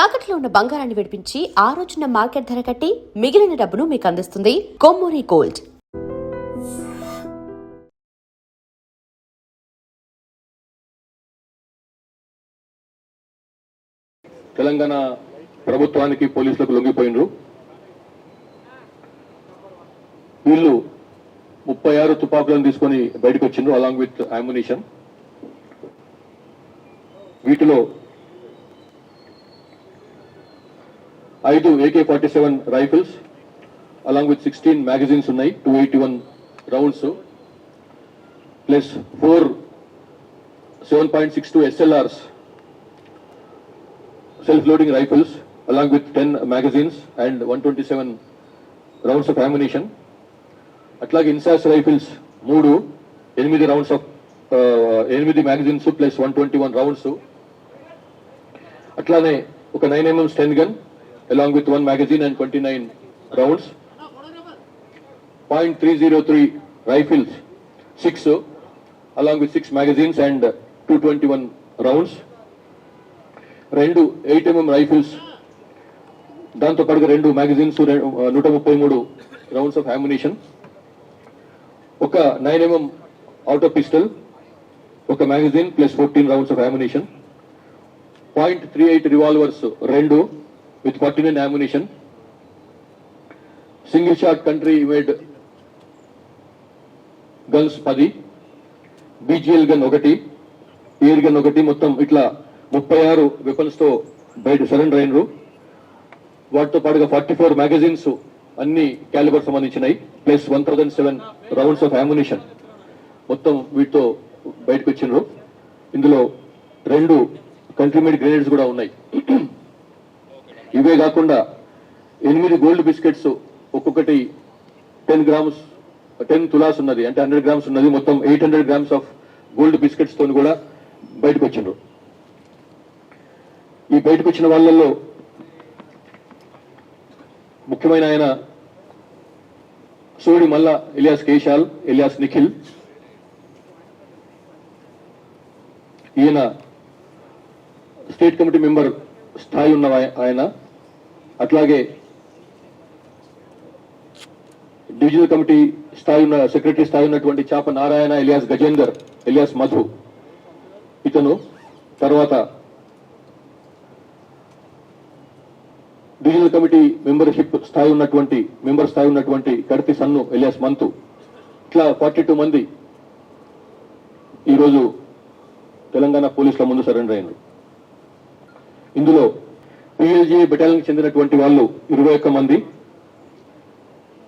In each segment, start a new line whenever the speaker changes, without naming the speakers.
తాకట్లో ఉన్న బంగారాన్ని విడిపించి ఆ రోజున మార్కెట్ ధర కట్టి మిగిలిన డబ్బును మీకు అందిస్తుంది కొమ్మూరి గోల్డ్.
తెలంగాణ ప్రభుత్వానికి పోలీసులకు లొంగిపోయినరు. వీళ్ళు 36 తుపాకులను తీసుకొని బయటకు వచ్చిండ్రు అలాంగ్ విత్ అమ్యునిషన్. వీటిలో 5 AK-47 rifles along with 16 magazines ఉన్నాయి, 281 rounds plus 4 7.62 SLRs self-loading rifles along with 10 magazines and 127 rounds of ammunition. అట్లాగే INSAS rifles 8 rounds of 8 magazines plus 121 rounds. అట్లానే ఒక 9mm Sten gun along with 1 magazine and 29 rounds. .303 rifles 6 along with 6 magazines and 221 rounds. 2 8mm rifles, దాంతో పాటుగా 2 magazines, 133 rounds of ammunition, ఒక 9mm auto pistol, ఒక magazine plus 14 rounds of ammunition, .38 revolvers 2 with 49 ammunition, single shot country made guns 10, BGL gun 1, air gun 1, మొత్తం ఇట్లా 36 weapons తో బయట surrender అయినరు. వాటితో పాటుగా 44 మ్యాగజైన్స్ అన్ని క్యాలిబర్ సంబంధించినవి ప్లస్ 1007 రౌండ్స్ ఆఫ్ అమ్యునిషన్ మొత్తం వీటితో బయటకు వచ్చిండ్రు. ఇందులో 2 కంట్రీ మేడ్ గ్రెనేడ్స్ కూడా ఉన్నాయి. ఇవే కాకుండా 8 గోల్డ్ బిస్కెట్స్, ఒక్కొక్కటి 10 తులాస్ ఉన్నది, అంటే 100 గ్రామ్స్ ఉన్నది, మొత్తం 800 గ్రామ్స్ ఆఫ్ గోల్డ్ బిస్కెట్స్ తో కూడా బయటకు వచ్చిండ్రు. ఈ బయటకు వచ్చిన వాళ్ళల్లో ముఖ్యమైన ఆయన సోడి మల్లా ఎలియాస్ కేశాల్ ఎలియాస్ నిఖిల్. ఈయన స్టేట్ కమిటీ మెంబర్ స్థాయి ఉన్న ఆయన. అట్లాగే డివిజనల్ కమిటీ స్థాయి ఉన్న సెక్రటరీ స్థాయి ఉన్నటువంటి చాప నారాయణ ఎలియాస్ గజేందర్ ఎలియాస్ మధు ఇతను. తర్వాత డివిజనల్ కమిటీ మెంబర్ స్థాయి ఉన్నటువంటి కడతి సన్ను ఎలియాస్ మంతు. ఇట్లా 42 మంది ఈరోజు తెలంగాణ పోలీసుల ముందు సరెండర్ అయ్యారు. ఇందులో PLGA బెటాలియన్ చెందినటువంటి వాళ్ళు 21 మంది.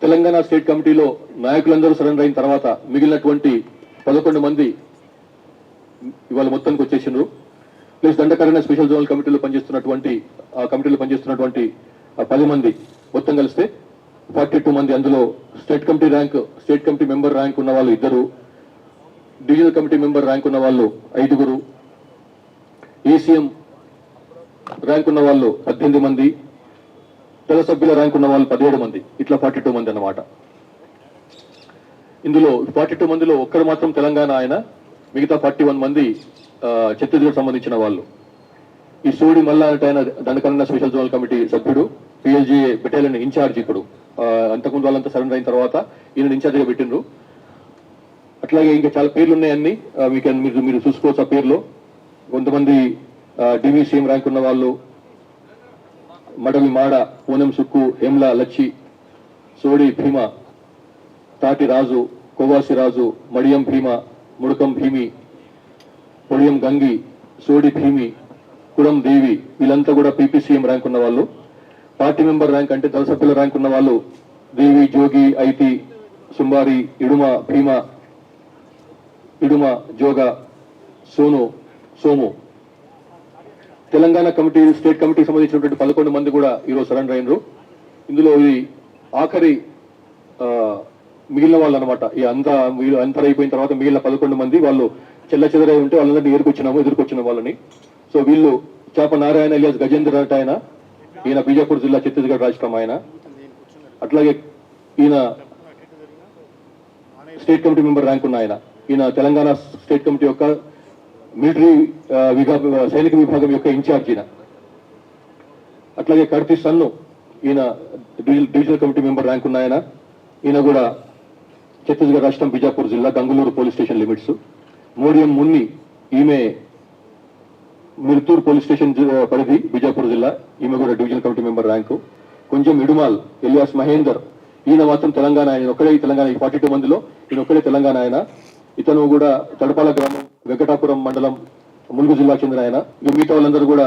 తెలంగాణ స్టేట్ కమిటీలో నాయకులందరూ సరెండర్ అయిన తర్వాత మిగిలినటువంటి 11 మంది ఇవాళ మొత్తానికి వచ్చేసిండ్రు. ప్లస్ దండకారణ్య స్పెషల్ జోనల్ కమిటీలో పనిచేస్తున్నటువంటి 10 మంది మొత్తం కలిస్తే 42 మంది. అందులో స్టేట్ కమిటీ మెంబర్ ర్యాంక్ ఉన్న వాళ్ళు 2, డివిజనల్ కమిటీ మెంబర్ ర్యాంక్ ఉన్న వాళ్ళు 5, ACM ర్యాంక్ ఉన్న వాళ్ళు 18 మంది, తెల సభ్యుల ర్యాంక్ ఉన్న వాళ్ళు 17 మంది. ఇట్లా 42 మంది అన్నమాట. ఇందులో 42 మందిలో ఒక్కరు మాత్రం తెలంగాణ ఆయన, మిగతా 41 మంది ఛత్తీస్గఢ్ సంబంధించిన వాళ్ళు. ఈ సోడి మల్లా అంటే ఆయన దండకారణ్య స్పెషల్ జోనల్ కమిటీ సభ్యుడు, PLGA బెటాలియన్ ఇన్ఛార్జ్. ఇప్పుడు అంతకుముందు వాళ్ళంతా సరెండర్ అయిన తర్వాత ఈయన ఇన్ఛార్జిగా పెట్టిండ్రు. అట్లాగే ఇంకా చాలా పేర్లు ఉన్నాయన్ని మీరు చూసుకోవచ్చు. ఆ పేర్లో కొంతమంది DVCM ర్యాంక్ ఉన్న వాళ్ళు మడవి మాడ, పూనం సుక్కు, హేమ్లా లచ్చి, సోడి భీమ, తాటి రాజు, కోవాసి రాజు, మడియం భీమ, ముడకం భీమి, పొడియం గంగి, సోడి భీమి, కుడం దేవి, వీళ్ళంతా కూడా PPCM ర్యాంక్ ఉన్న వాళ్ళు. పార్టీ మెంబర్ ర్యాంక్ అంటే దళ సభ్యుల ర్యాంక్ ఉన్న వాళ్ళు దేవి, జోగి, ఐతి, సుంబారి, ఇడుమ భీమ, ఇడుమ జోగ, సోము. తెలంగాణ కమిటీ స్టేట్ కమిటీకి సంబంధించినటువంటి 11 మంది కూడా ఈరోజు సరెండర్ అయినరు. ఇందులో ఇది ఆఖరి మిగిలిన వాళ్ళు అనమాట. ఈ అంతా అయిపోయిన తర్వాత మిగిలిన 11 మంది వాళ్ళు చెల్ల చెదరై ఉంటే వాళ్ళందరినీ ఎదుర్కొచ్చిన వాళ్ళని. సో వీళ్ళు చాప నారాయణ ఎలియాస్ గజేందర్ అంటే ఆయన, ఈయన బీజాపూర్ జిల్లా ఛత్తీస్గఢ్ రాష్ట్రం ఆయన. అట్లాగే ఈయన స్టేట్ కమిటీ మెంబర్ ర్యాంక్ ఉన్న ఆయన. ఈయన తెలంగాణ స్టేట్ కమిటీ యొక్క మిలిటరీ సైనిక విభాగం యొక్క ఇన్ఛార్జ్ ఈయన. అట్లాగే కర్తి సన్ను, ఈయన డివిజనల్ కమిటీ మెంబర్ ర్యాంక్ ఉన్న ఆయన. ఈయన కూడా ఛత్తీస్గఢ్ రాష్ట్రం బిజాపూర్ జిల్లా Gangaloor police station limits. Modiyam Munni, ఈమె మిర్తూర్ పోలీస్ స్టేషన్ పరిధి బిజాపూర్ జిల్లా, ఈమె కూడా డివిజనల్ కమిటీ మెంబర్ ర్యాంకు. కొంచెం ఇడుమాల్ ఎలియాస్ మహేందర్, ఈయన మాత్రం తెలంగాణ, ఆయన ఒక్కడే తెలంగాణ, ఈ 42 మందిలో ఈయన ఒక్కడే తెలంగాణ ఆయన. ఇతను కూడా తడపాల గ్రామం, వెంకటాపురం మండలం, ములుగు జిల్లా చెందిన ఆయన. మిగతా వాళ్ళందరూ కూడా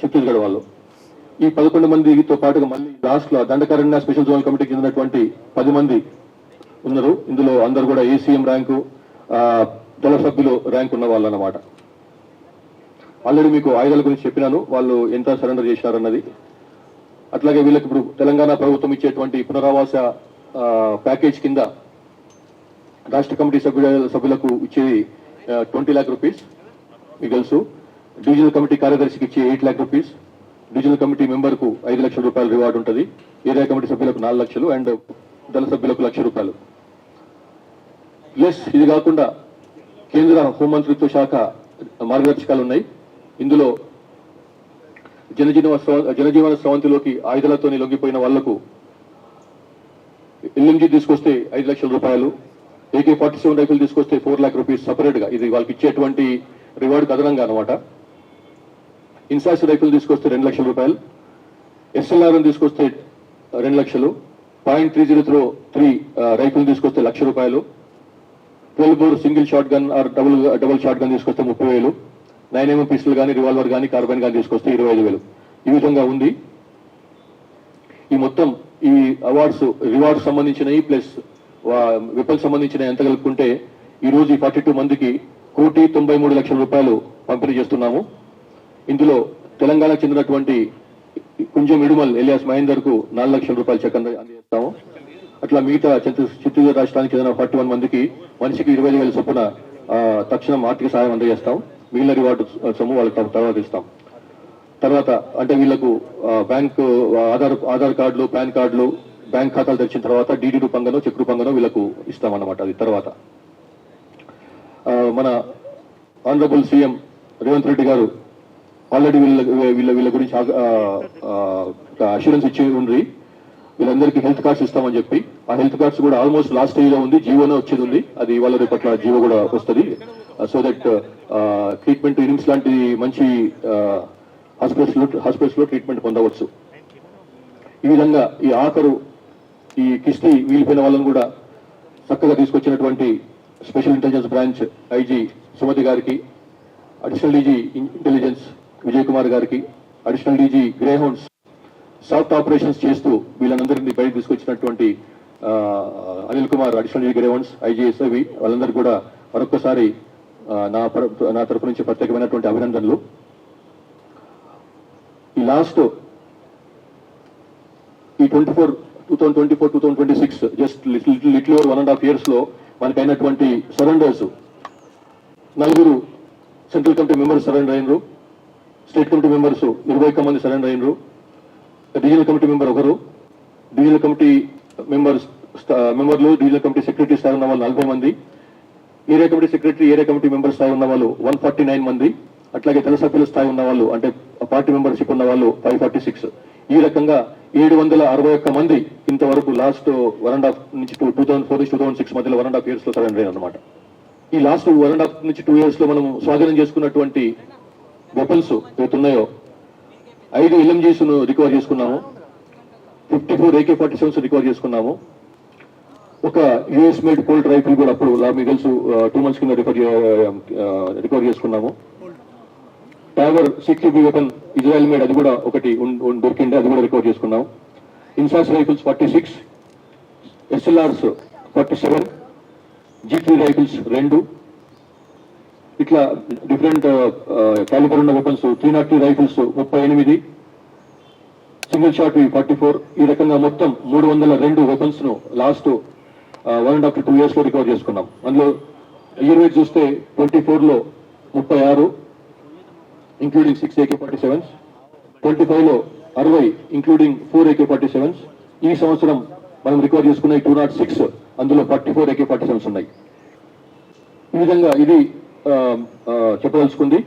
ఛత్తీస్గఢ్ వాళ్ళు. ఈ 11 మందితో పాటుగా మళ్ళీ లాస్ట్ లో దండకారణ్య స్పెషల్ జోనల్ కమిటీకి చెందినటువంటి 10 మంది ఉన్నారు. ఇందులో అందరూ కూడా ఏసీఎం ర్యాంకు, దళ సభ్యులు ర్యాంక్ ఉన్న వాళ్ళు అన్నమాట. ఆల్రెడీ మీకు ఆయుధాల గురించి చెప్పినాను, వాళ్ళు ఎంత సరెండర్ చేశారన్నది. అట్లాగే వీళ్ళకి ఇప్పుడు తెలంగాణ ప్రభుత్వం ఇచ్చేటువంటి పునరావాస ప్యాకేజ్ కింద రాష్ట్ర కమిటీ సభ్యులకు ఇచ్చేది 20 lakh రూపీస్ మీకు తెలుసు. డివిజనల్ కమిటీ కార్యదర్శికి ఇచ్చే 8 lakh rupees, divisional committee member కు 5 లక్షల రూపాయలు రివార్డు ఉంటుంది, ఏరియా కమిటీ సభ్యులకు 4 లక్షలు అండ్ దళ సభ్యులకు 1 లక్ష రూపాయలు. ప్లస్ ఇది కాకుండా కేంద్ర హోంమంత్రిత్వ శాఖ మార్గదర్శకాలు ఉన్నాయి. ఇందులో జనజీవన స్రవంతిలోకి ఆయుధాలతోని లొంగిపోయిన వాళ్లకు ఎల్ఎంజీ తీసుకొస్తే 5 లక్షల రూపాయలు, AK-47 రైఫిల్ తీసుకొస్తే 4 lakh రూపీస్ సపరేట్ గా, ఇది వాళ్ళకి ఇచ్చేటువంటి రివార్డు అదనంగా అనమాట. ఇన్సాస్ రైఫిల్ తీసుకొస్తే 2 లక్షల రూపాయలు, SLR తీసుకొస్తే 2 లక్షలు, .3003 రైఫిల్ తీసుకొస్తే 1 లక్ష రూపాయలు, 12 bore single shot gun or double shot gun తీసుకొస్తే 30,000, 9mm పిస్టల్ కానీ, రివాల్వర్ కానీ, కార్బైన్ కానీ తీసుకొస్తే 25,000. ఈ విధంగా ఉంది. ఈ మొత్తం ఈ అవార్డ్స్ రివార్డ్స్ సంబంధించినవి ప్లస్ వెపన్స్ సంబంధించిన ఎంత కలుపుకుంటే ఈ రోజు ఈ 42 మందికి 1,93,00,000 రూపాయలు పంపిణీ చేస్తున్నాము. ఇందులో తెలంగాణకు చెందినటువంటి కొంచెం ఇడుమల్ ఎలియాస్ మహేందర్ కు 4 లక్షల రూపాయలు చెక్ అందజేస్తాము. అట్లా మిగతా ఛత్తీస్గఢ్ రాష్ట్రానికి చెందిన 41 మందికి మనిషికి 20,000 చొప్పున తక్షణం ఆర్థిక సహాయం అందజేస్తాం. మిగిలిన రివార్డు సొమ్ము వాళ్ళకి తర్వాత ఇస్తాం. తర్వాత అంటే వీళ్లకు బ్యాంకు ఆధార్ కార్డులు, పాన్ కార్డులు, బ్యాంక్ ఖాతాలు తెచ్చిన తర్వాత డీడీ రూపంగానో చెక్ రూపంగానో వీళ్ళకు ఇస్తామన్నమాట. అది తర్వాత మన ఆనరబుల్ సీఎం రేవంత్ రెడ్డి గారు ఆల్రెడీ వీళ్ళ గురించి అష్యూరెన్స్ ఇచ్చి ఉండ్రి, వీళ్ళందరికీ హెల్త్ కార్డ్స్ ఇస్తామని చెప్పి. ఆ హెల్త్ కార్డ్స్ కూడా ఆల్మోస్ట్ లాస్ట్ స్టేజ్ లో ఉంది, జీవోనే వచ్చేది ఉంది. అది ఇవాళ రేపట్ల జీవో కూడా వస్తుంది. సో దట్ ట్రీట్మెంట్ ఇనిమ్స్ లాంటి మంచి హాస్పిటల్స్ లో ట్రీట్మెంట్ పొందవచ్చు. ఈ విధంగా ఈ ఆఖరు ఈ కిస్తీ వీలిపోయిన వాళ్ళని కూడా చక్కగా తీసుకొచ్చినటువంటి special intelligence branch IG Sumathi గారికి, additional DG intelligence Vijay Kumar గారికి, additional DG greyhounds soft operations చేస్తూ వీళ్ళందరినీ బయటకు తీసుకొచ్చినటువంటి Anil Kumar, additional DG greyhounds, IG SIB, వాళ్ళందరికీ కూడా మరొక్కసారి నా తరపు నుంచి ప్రత్యేకమైనటువంటి అభినందనలు. ఈ లాస్ట్ ఈ 2024-2026 జస్ట్ లిటిల్ ఓవర్ 1.5 years లో మనకైనటువంటి surrenders 4 central committee members surrender అయినరు, స్టేట్ కమిటీ మెంబర్స్ 21 మంది సరెండర్ అయినరు, divisional committee member 1, divisional committee మెంబర్లు డివిజనల్ కమిటీ సెక్రటరీ స్థాయి ఉన్న వాళ్ళు 40 మంది, area committee secretary, area committee member స్థాయి ఉన్న వాళ్ళు 149 మంది, అట్లాగే తెల సభ్యుల స్థాయి ఉన్న వాళ్ళు అంటే పార్టీ మెంబర్షిప్ ఉన్న వాళ్ళు 546. ఈ రకంగా 761 మంది ఇంతవరకు లాస్ట్ 1.5 నుంచి 2004-2006 మధ్యలో 1.5 years లో సరెండర్ అయ్యారు అనమాట. ఈ లాస్ట్ 1.5 నుంచి 2 years లో మనం స్వాధీనం చేసుకున్నటువంటి వెపన్స్ ఏవైతున్నాయో 5 LMGs ను రికవర్ చేసుకున్నాము, 54 AK-47s రికవర్ చేసుకున్నాము, ఒక US మేడ్ కోల్ట్ రైఫిల్ కూడా అప్పుడు మీకు తెలుసు 2 months కింద రికవర్ చేసుకున్నాము. టావర్ 6 వెపన్ ఇజ్రాయెల్ మేడ్, అది కూడా ఒకటి దొరికింది, అది కూడా రికవర్ చేసుకున్నాం. INSAS rifles 46, SLRs 47, G3 rifles 2, ఇట్లా డిఫరెంట్ క్యాలిబర్ ఉన్న వెపన్స్ 303 రైఫిల్స్ 38, సింగిల్ షాట్ 44. ఈ రకంగా మొత్తం 302 వెపన్స్ ను లాస్ట్ 1.5 to 2 years లో రికవర్ చేసుకున్నాం. అందులో ఇయర్ వైజ్ చూస్తే 24 లో 36 ఇంక్లూడింగ్ 6 AK-47s, 25 లో 60 ఇంక్లూడింగ్ 4 AK-47s. ఈ సంవత్సరం మనం రికవర్ చేసుకున్న 206, అందులో 44 AK-47s ఉన్నాయి. ఈ విధంగా ఇది చెప్పదలుచుకుంది.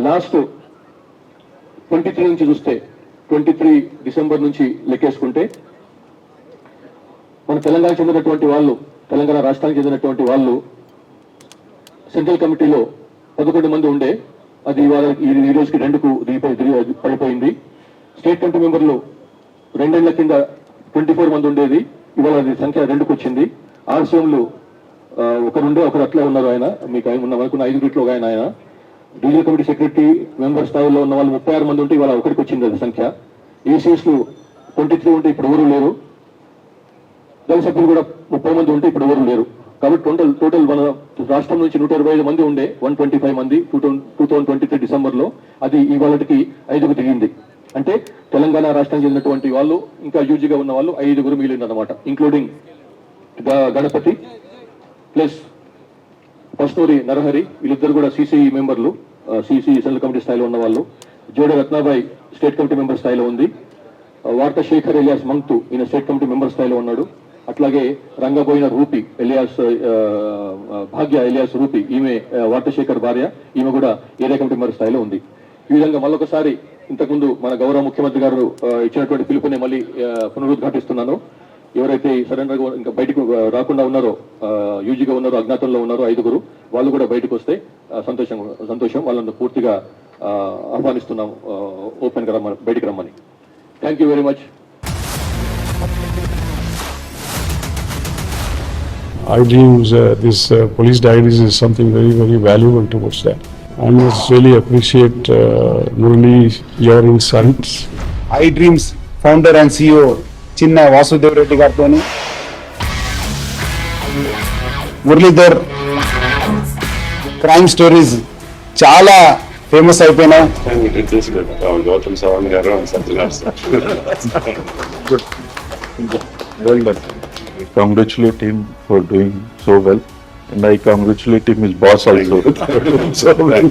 లాస్ట్ 23 నుంచి చూస్తే 23 డిసెంబర్ నుంచి లెక్కేసుకుంటే మన తెలంగాణ చెందినటువంటి వాళ్ళు, తెలంగాణ రాష్ట్రానికి చెందినటువంటి వాళ్ళు సెంట్రల్ కమిటీలో 11 మంది ఉండే, అది ఇవాళ ఈ రోజుకి 2కు పడిపోయింది. స్టేట్ కమిటీ మెంబర్లు 2 ఏళ్ల కింద 24 మంది ఉండేది, ఇవాళ అది సంఖ్య 2కు వచ్చింది. ఆర్సీఎంలు ఒకరుండే ఒకరు అట్లే ఉన్నారు. ఆయన మీకు మనకున్న 5 ఒక ఆయన డివిజన్ కమిటీ సెక్రటరీ మెంబర్ స్థాయిలో ఉన్న వాళ్ళు 36 మంది ఉంటే ఇవాళ ఒకరికి వచ్చింది అది సంఖ్య. ఏసీఎస్లు 23 ఉంటే ఇప్పుడు ఎవరు లేరు. దళ సభ్యులు కూడా 30 మంది ఉంటే ఇప్పుడు ఎవరు లేరు. కాబట్టి టోటల్ మన రాష్ట్రం నుంచి 125 మంది ఉండే 125 మంది 2023 డిసెంబర్లో, అది ఇవాళకి 5కు దిగింది. అంటే తెలంగాణ రాష్ట్రానికి చెందినటువంటి వాళ్ళు ఇంకా యూజీగా ఉన్న వాళ్ళు 5 మిగిలిందన్నమాట, ఇంక్లూడింగ్ గణపతి ప్లస్ పస్నూరి నరహరి, వీళ్ళిద్దరు కూడా సిసిఈ మెంబర్లు, సిసిఈ సెంట్రల్ కమిటీ స్థాయిలో ఉన్న వాళ్ళు. జోడ రత్నాబాయ్ స్టేట్ కమిటీ మెంబర్ స్థాయిలో ఉంది. వార్త శేఖర్ ఎలియాస్ మంక్తు, ఈయన స్టేట్ కమిటీ మెంబర్ స్థాయిలో ఉన్నాడు. అట్లాగే రంగబోయిన రూపి ఎలియాస్, భాగ్య ఎలియాస్ రూపి, ఈమె వార్తశేఖర్ భార్య, ఈమె కూడా ఏరియా కమిటీ మెంబర్ స్థాయిలో ఉంది. ఈ విధంగా మళ్ళొకసారి ఇంతకుముందు మన గౌరవ ముఖ్యమంత్రి గారు ఇచ్చినటువంటి పిలుపుని మళ్ళీ పునరుద్ఘాటిస్తున్నాను. ఎవరైతే సరెండర్ ఇంకా బయటకు రాకుండా ఉన్నారో, యూజీగా ఉన్నారో, అజ్ఞాతంలో ఉన్నారో 5 వాళ్ళు కూడా బయటకు వస్తే సంతోషం. వాళ్ళని పూర్తిగా ఆహ్వానిస్తున్నాం ఓపెన్ గా బయటికి రమ్మని. Thank you very much.
iDreams, this police diaries is something very, very valuable towards that. I must really appreciate Murali, your insights.
iDreams founder and CEO చిన్న వాసుదేవ్ రెడ్డి గారితో మురళీధర్ క్రైమ్ స్టోరీస్ చాలా ఫేమస్ అయిపోయినాయి.
Gautam Savan garu and Satyanar sir. Good. Well done.
I congratulate him for doing so well, and I congratulate him his boss also. So well.